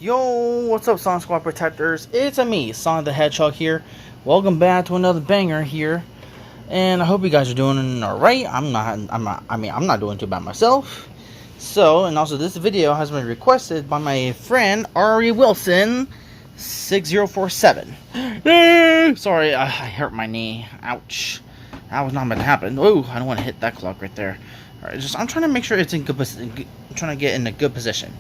Yo, what's up, Sonic Squad Protectors? It's me, Sonic the Hedgehog here. Welcome back to another banger here, and I hope you guys are doing all right. I'm not doing too bad myself. So, and also this video has been requested by my friend Ari Wilson 6047. Sorry, I hurt my knee. Ouch. That was not meant to happen. Ooh, I don't want to hit that clock right there. Alright, I'm trying to make sure it's in good position. I'm trying to get in a good position.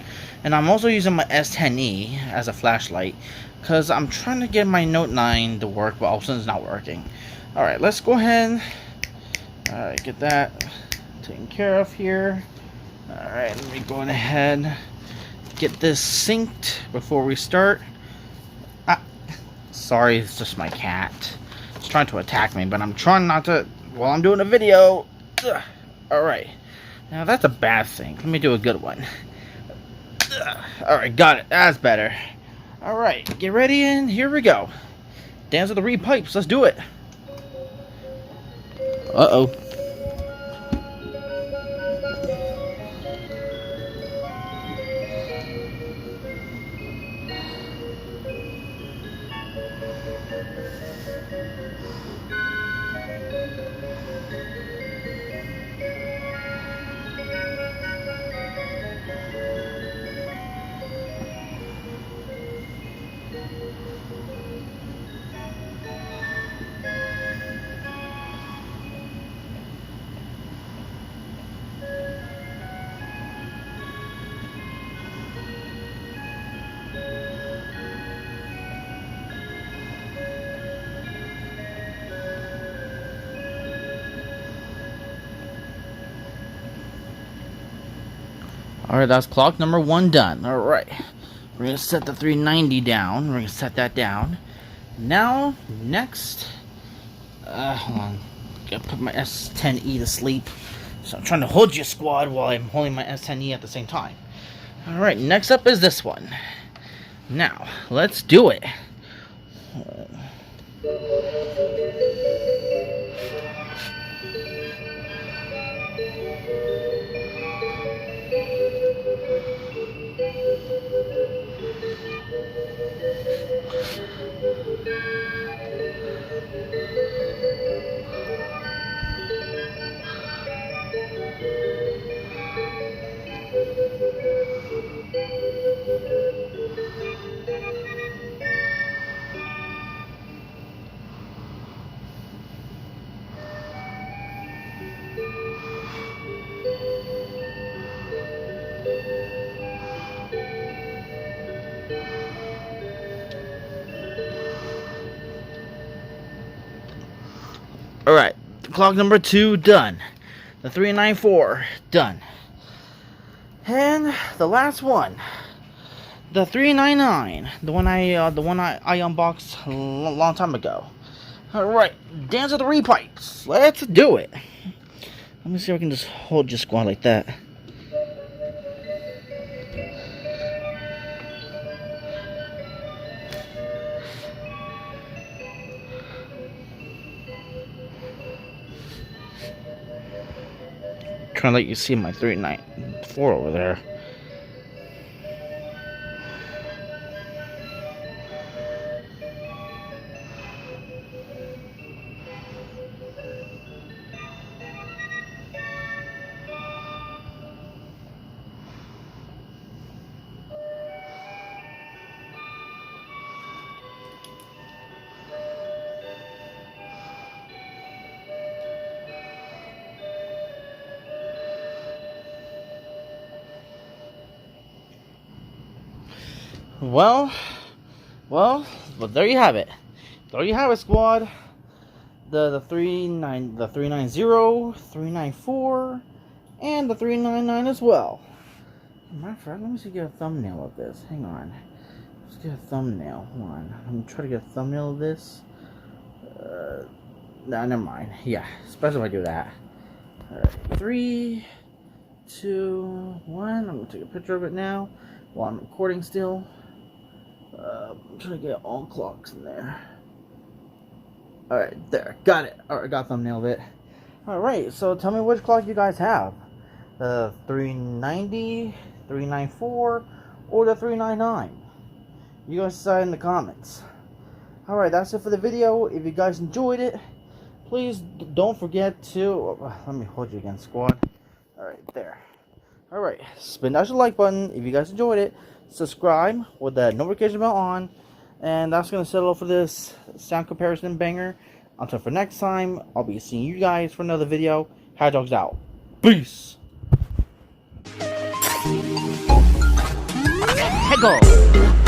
And I'm also using my S10e as a flashlight, because I'm trying to get my Note 9 to work, but all of a sudden it's not working. Alright, let's go ahead. Alright, get that taken care of here. Alright, let me go ahead, get this synced before we start. Sorry, it's just my cat. It's trying to attack me, but I'm trying not to while I'm doing a video. Ugh. Alright, now that's a bad thing. Let me do a good one. Alright, got it. That's better. Alright, get ready and here we go. Dance with the reed pipes. Let's do it. Uh-oh. Alright, that's clock number 1 done. Alright. We're going to set the 390 down. We're going to set that down. Now, next. Hold on. Gotta put my S10e to sleep. So I'm trying to hold you, squad, while I'm holding my S10e at the same time. Alright, next up is this one. Now, let's do it. Alright, clock number 2 done. The 394 done. And the last one, the 399, the one I unboxed a long time ago. Alright, dance with the reed pipes. Let's do it. Let me see if I can just hold your squad like that. Trying to let you see my 394 over there. Well, there you have it. There you have it, squad. The 390, 394, and the 399 as well. Matter of fact, let me see, get a thumbnail of this. Hang on. Let's get a thumbnail. Hold on. I'm gonna try to get a thumbnail of this. Nah, never mind. Yeah, especially if I do that. Alright, 3, 2, 1. I'm gonna take a picture of it now while I'm recording still. I'm trying to get all clocks in there. Alright, there. Got it. Alright, got thumbnail of it. Alright, so tell me which clock you guys have. The 390, 394, or the 399. You guys decide in the comments. Alright, that's it for the video. If you guys enjoyed it, please don't forget to... let me hold you again, squad. Alright, there. Alright, spin that like button if you guys enjoyed it. Subscribe with the notification bell on. And that's going to settle for this sound comparison banger. Until for next time, I'll be seeing you guys for another video. Hot Dogs out. Peace! Seiko.